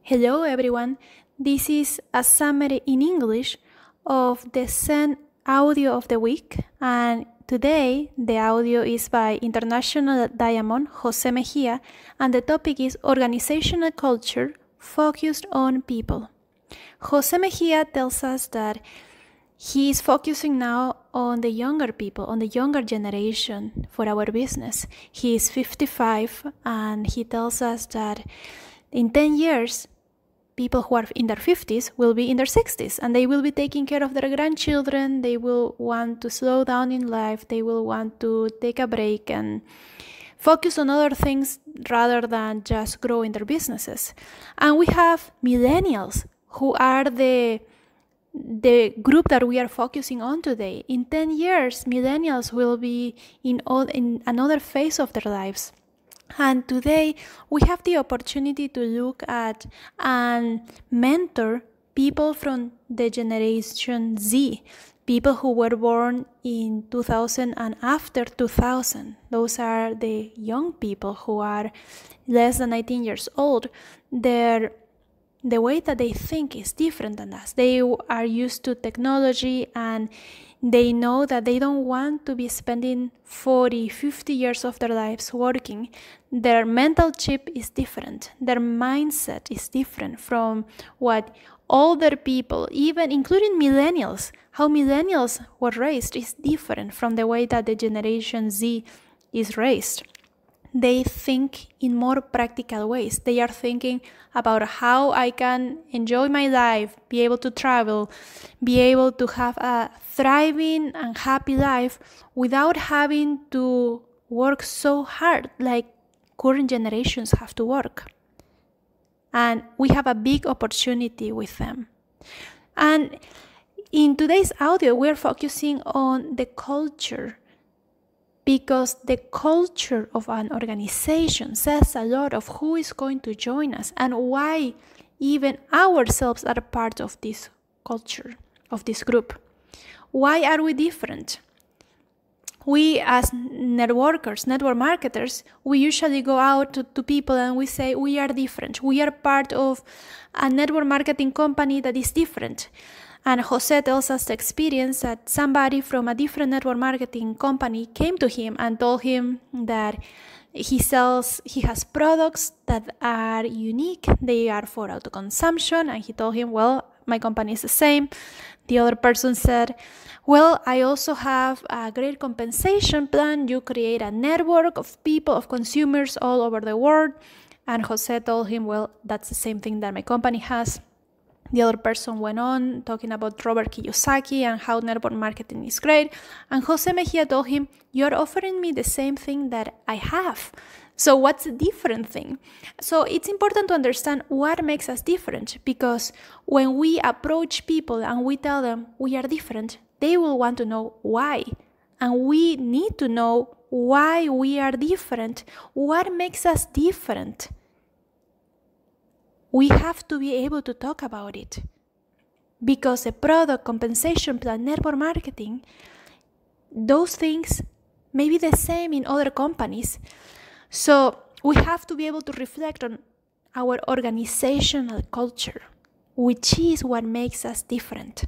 Hello everyone, this is a summary in English of the SEN audio of the week, and today the audio is by International Diamond Jose Mejia, and the topic is Organizational Culture Focused on People. Jose Mejia tells us that he is focusing now on the younger people, on the younger generation for our business. He is 55 and he tells us that in 10 years, people who are in their 50s will be in their 60s and they will be taking care of their grandchildren. They will want to slow down in life. They will want to take a break and focus on other things rather than just growing their businesses. And we have millennials who are the group that we are focusing on today. In 10 years, millennials will be in another phase of their lives. And today, we have the opportunity to look at and mentor people from the Generation Z, people who were born in 2000 and after 2000. Those are the young people who are less than 19 years old. The way that they think is different than us. They are used to technology and they know that they don't want to be spending 40, 50 years of their lives working. Their mental chip is different. Their mindset is different from what older people, even including millennials, how millennials were raised is different from the way that the Generation Z is raised. They think in more practical ways. They are thinking about how I can enjoy my life, be able to travel, be able to have a thriving and happy life without having to work so hard like current generations have to work. And we have a big opportunity with them. And in today's audio, we're focusing on the culture, because the culture of an organization says a lot of who is going to join us and why even ourselves are part of this culture, of this group. Why are we different? We as networkers, network marketers, we usually go out to people and we say we are different. We are part of a network marketing company that is different. And Jose tells us the experience that somebody from a different network marketing company came to him and told him that he has products that are unique. They are for auto consumption. And he told him, well, my company is the same. The other person said, well, I also have a great compensation plan. You create a network of people, of consumers all over the world. And Jose told him, well, that's the same thing that my company has. The other person went on talking about Robert Kiyosaki and how network marketing is great. And Jose Mejia told him, you're offering me the same thing that I have. So what's the different thing? So it's important to understand what makes us different, because when we approach people and we tell them we are different, they will want to know why. And we need to know why we are different. What makes us different? We have to be able to talk about it, because the product, compensation plan, network marketing, those things may be the same in other companies. So we have to be able to reflect on our organizational culture, which is what makes us different.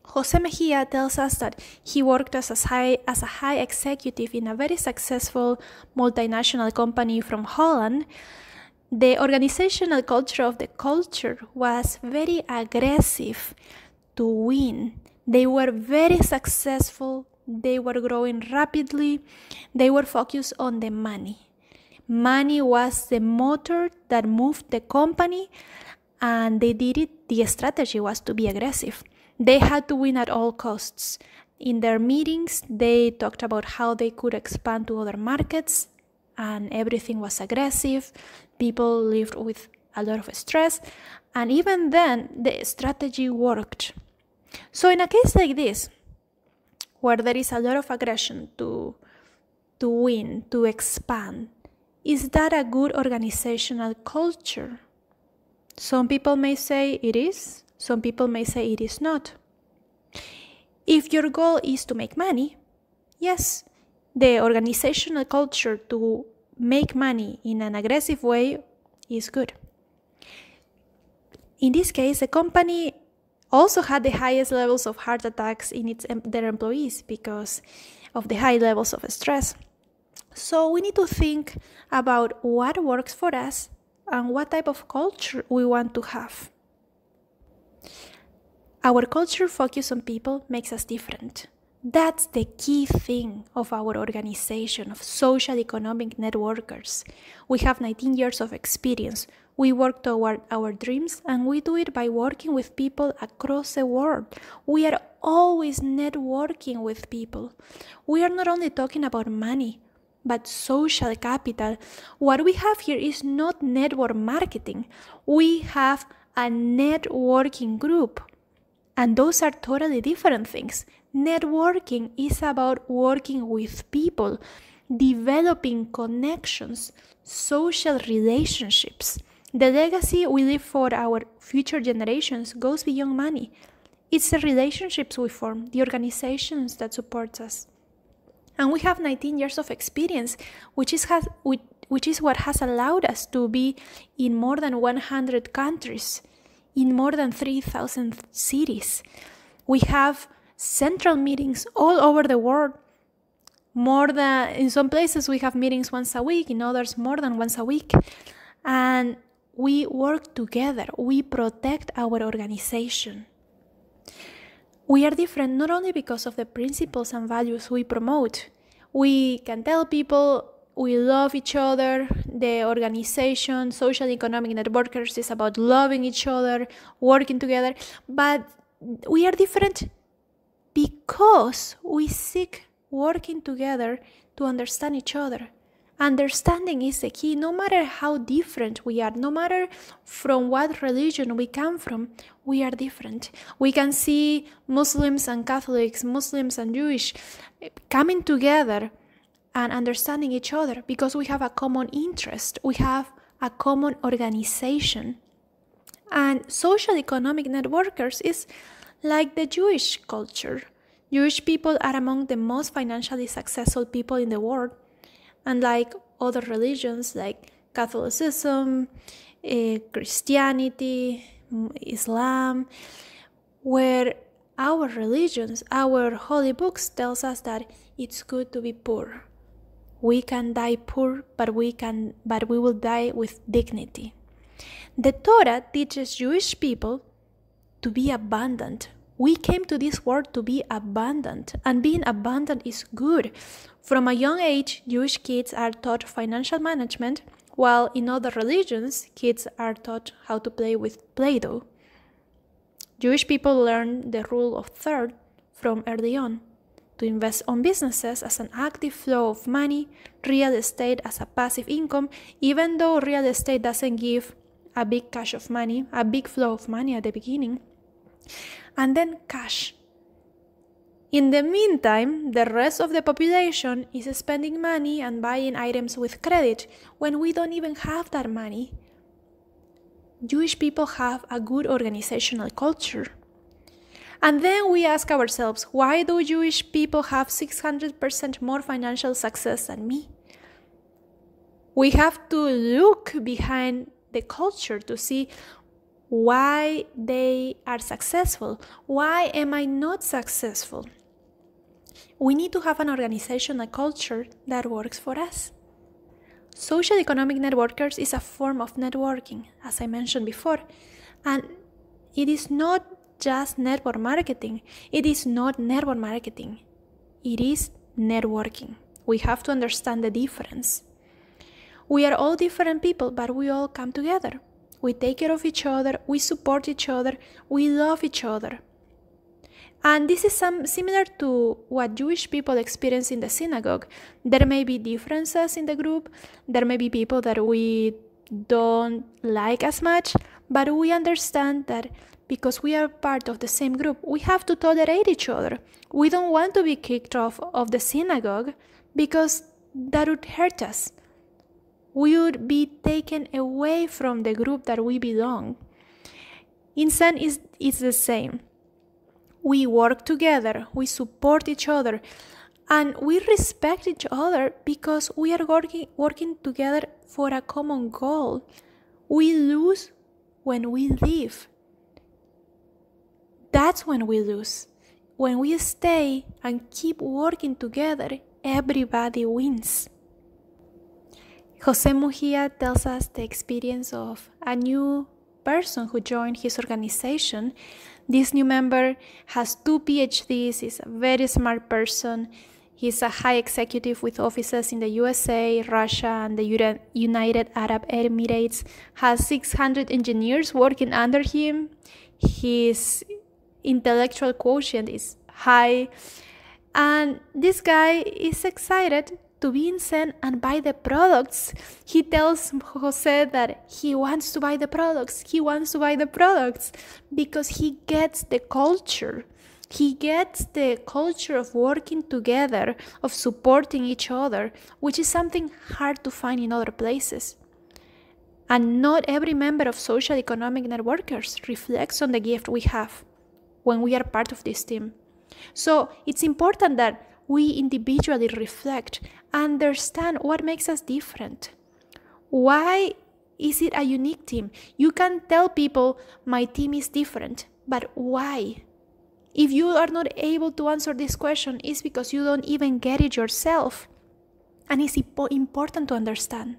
Jose Mejia tells us that he worked as a high executive in a very successful multinational company from Holland. The organizational culture of the culture was very aggressive to win. They were very successful. They were growing rapidly. They were focused on the money. Money was the motor that moved the company, and they did it. The strategy was to be aggressive. They had to win at all costs. In their meetings, they talked about how they could expand to other markets, and everything was aggressive. People lived with a lot of stress, and even then, the strategy worked. So in a case like this, where there is a lot of aggression to win, to expand, is that a good organizational culture? Some people may say it is, some people may say it is not. If your goal is to make money, yes, the organizational culture to make money in an aggressive way is good. In this case, the company also had the highest levels of heart attacks in their employees because of the high levels of stress. So we need to think about what works for us and what type of culture we want to have. Our culture focus on people makes us different. That's the key thing of our organization of social economic networkers. We have 19 years of experience. We work toward our dreams, and we do it by working with people across the world. We are always networking with people. We are not only talking about money, but social capital. What we have here is not network marketing. We have a networking group. And those are totally different things. Networking is about working with people, developing connections, social relationships. The legacy we leave for our future generations goes beyond money. It's the relationships we form, the organizations that support us. And we have 19 years of experience, which is what has allowed us to be in more than 100 countries, in more than 3,000 cities. We have central meetings all over the world. In some places we have meetings once a week, in others more than once a week. And we work together. We protect our organization. We are different not only because of the principles and values we promote. We can tell people we love each other. The organization, social economic networkers, is about loving each other, working together. But we are different because we seek working together to understand each other. Understanding is the key. No matter how different we are, no matter from what religion we come from, we are different. We can see Muslims and Catholics, Muslims and Jewish coming together and understanding each other because we have a common interest. We have a common organization. And social economic networkers is like the Jewish culture. Jewish people are among the most financially successful people in the world. Unlike other religions like Catholicism, Christianity, Islam, where our religions, our holy books tells us that it's good to be poor. We can die poor, but we will die with dignity. The Torah teaches Jewish people to be abundant. We came to this world to be abundant, and being abundant is good. From a young age, Jewish kids are taught financial management, while in other religions, kids are taught how to play with Play-Doh. Jewish people learn the rule of third from early on, to invest on businesses as an active flow of money, real estate as a passive income, even though real estate doesn't give a big cash of money, a big flow of money at the beginning, and then cash. In the meantime, the rest of the population is spending money and buying items with credit when we don't even have that money. Jewish people have a good organizational culture. And then we ask ourselves, why do Jewish people have 600% more financial success than me? We have to look behind the culture to see why they are successful. Why am I not successful? We need to have an organizational culture that works for us. Social economic networkers is a form of networking, as I mentioned before. And it is not just network marketing. It is not network marketing. It is networking. We have to understand the difference. We are all different people, but we all come together. We take care of each other, we support each other, we love each other. And this is similar to what Jewish people experience in the synagogue. There may be differences in the group, there may be people that we don't like as much, but we understand that because we are part of the same group, we have to tolerate each other. We don't want to be kicked off of the synagogue because that would hurt us. We would be taken away from the group that we belong. In SEN, it's the same. We work together, we support each other, and we respect each other because we are working together for a common goal. We lose when we leave That's when we lose. When we stay and keep working together, everybody wins. Jose Mujia tells us the experience of a new person who joined his organization. This new member has 2 PhDs, is a very smart person. He's a high executive with offices in the USA, Russia, and the United Arab Emirates, has 600 engineers working under him. His intellectual quotient is high, and this guy is excited to be in SEN and buy the products. He tells Jose that he wants to buy the products. He wants to buy the products because he gets the culture. He gets the culture of working together, of supporting each other, which is something hard to find in other places. And not every member of social economic networkers reflects on the gift we have when we are part of this team. So it's important that we individually reflect, understand what makes us different. Why is it a unique team? You can tell people, my team is different, but why? If you are not able to answer this question, it's because you don't even get it yourself. And it's important to understand.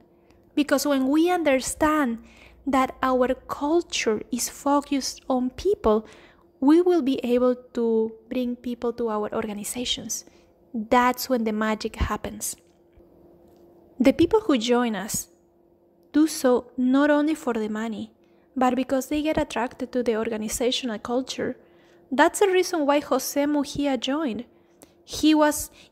Because when we understand that our culture is focused on people, we will be able to bring people to our organizations. That's when the magic happens. The people who join us do so not only for the money, but because they get attracted to the organizational culture. That's the reason why Jose Mujia joined.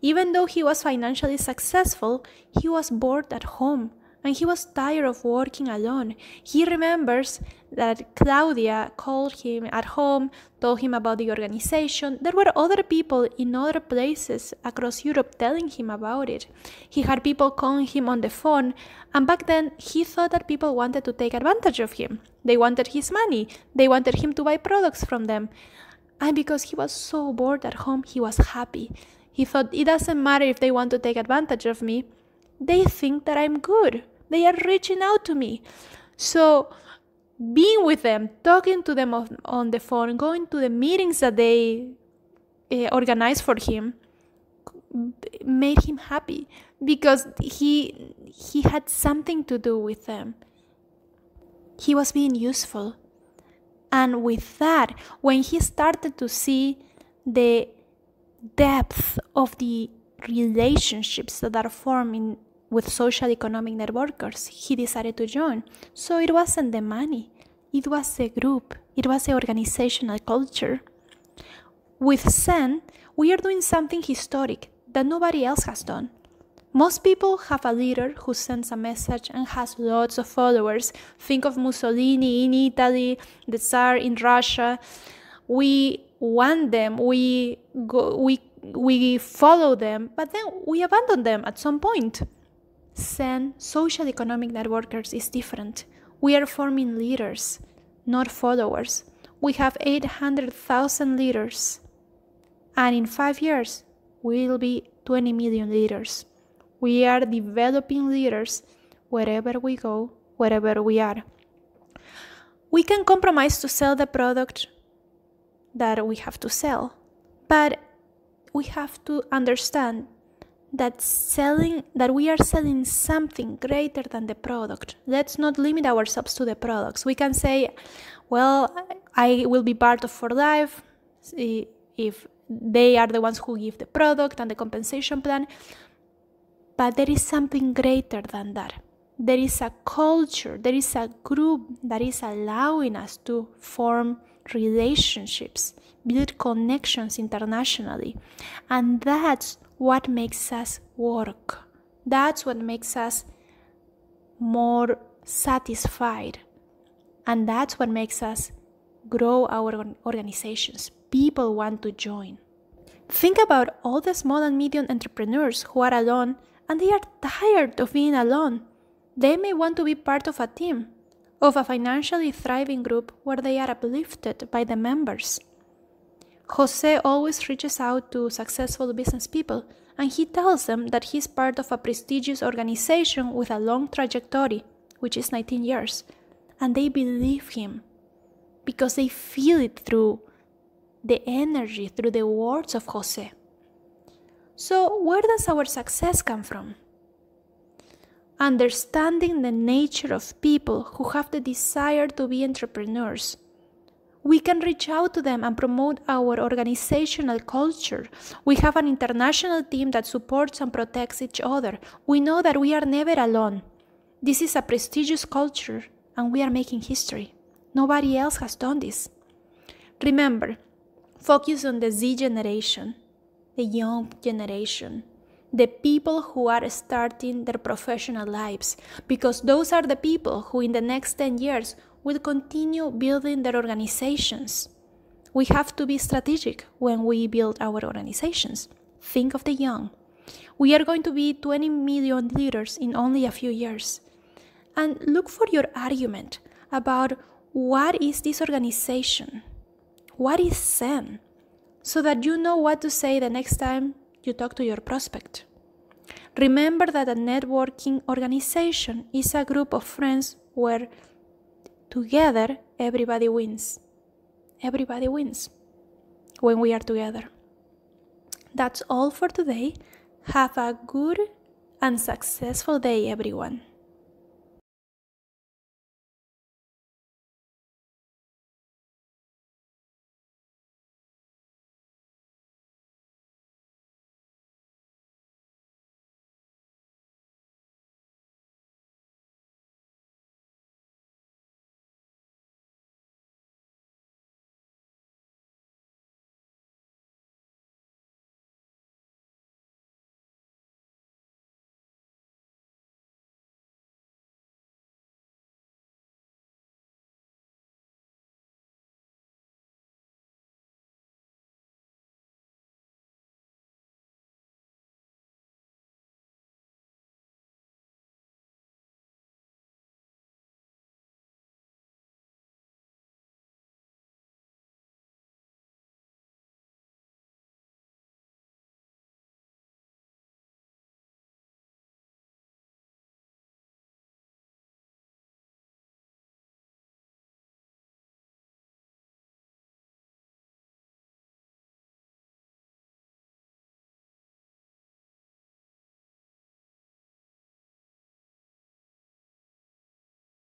Even though he was financially successful, he was bored at home. And he was tired of working alone. He remembers that Claudia called him at home, told him about the organization. There were other people in other places across Europe telling him about it. He had people calling him on the phone, and back then he thought that people wanted to take advantage of him. They wanted his money. They wanted him to buy products from them. And because he was so bored at home, he was happy. He thought, it doesn't matter if they want to take advantage of me. They think that I'm good. They are reaching out to me. So being with them, talking to them on the phone, going to the meetings that they organized for him, made him happy because he had something to do with them. He was being useful. And with that, when he started to see the depth of the relationships that are forming with social economic networkers, he decided to join. So it wasn't the money, it was the group, it was the organizational culture. With SEN, we are doing something historic that nobody else has done. Most people have a leader who sends a message and has lots of followers. Think of Mussolini in Italy, the Tsar in Russia. We want them, we follow them, but then we abandon them at some point. SEN, social economic networkers, is different. We are forming leaders, not followers. We have 800,000 leaders. And in 5 years, we will be 20 million leaders. We are developing leaders wherever we go, wherever we are. We can compromise to sell the product that we have to sell, but we have to understand that we are selling something greater than the product. Let's not limit ourselves to the products. We can say, well, I will be part of For Life if they are the ones who give the product and the compensation plan. But there is something greater than that. There is a culture, there is a group that is allowing us to form relationships, build connections internationally. And that's what makes us work. That's what makes us more satisfied. And that's what makes us grow our organizations. People want to join. Think about all the small and medium entrepreneurs who are alone and they are tired of being alone. They may want to be part of a team, of a financially thriving group where they are uplifted by the members. Jose always reaches out to successful business people, and he tells them that he's part of a prestigious organization with a long trajectory, which is 19 years. And they believe him because they feel it through the energy through the words of Jose. So, where does our success come from? Understanding the nature of people who have the desire to be entrepreneurs. We can reach out to them and promote our organizational culture. We have an international team that supports and protects each other. We know that we are never alone. This is a prestigious culture, and we are making history. Nobody else has done this. Remember, focus on the Z generation, the young generation, the people who are starting their professional lives, because those are the people who in the next 10 years will continue building their organizations. We have to be strategic when we build our organizations. Think of the young. We are going to be 20 million leaders in only a few years. And look for your argument about what is this organization? What is SEN? So that you know what to say the next time you talk to your prospect. Remember that a networking organization is a group of friends where together everybody wins. Everybody wins when we are together. That's all for today. Have a good and successful day, everyone.